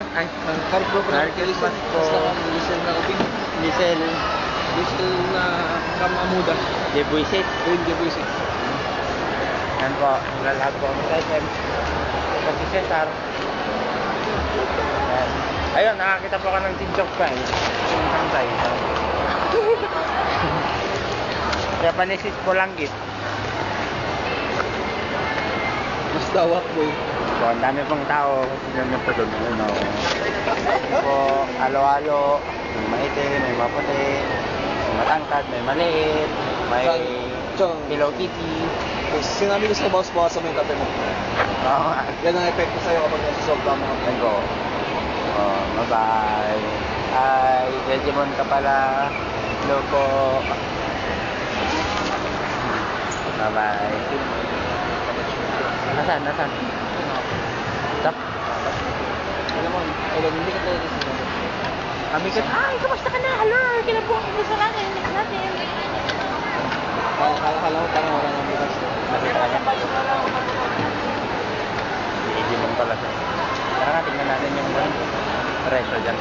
Ay, Merry Merry Christmas po. Lisel na ubing. Lisel Lisel na kamamuda. de Buisit. Ayun, di ba isip? Yan po, lalahad po kami sa SM. Ito si Cesar. Yan. Ayun, nakakita po ka ng TikTok pa eh. Yung kantay. Japanese is Polanggit. Mas dawak boy. So, ang dami pong tao. Tignan niyo po doon. Ano. Ito po, alo-alo. May maitim, may maputi. May matangkad, may maliit. May Chong. Hello Kitty. Sinabi ko sa boss, bawasan mo yung kape mo. Oo nga. Yan ang epekto sa'yo kapag nasusolve ka mga Yan po. Oh, bye-bye. Hi, Digimon ka pala. Hello po. Bye-bye. Nasaan? Stop. Alam mo, hindi ka talaga sa Kami ka. Ay, kamusta ka na? Hello, kinabuhan mo sa langit natin. Kala ko parang wala nang bukas. Nakita ka niya. Digimon pala siya. Tara nga, tingnan natin yung presyo dyan.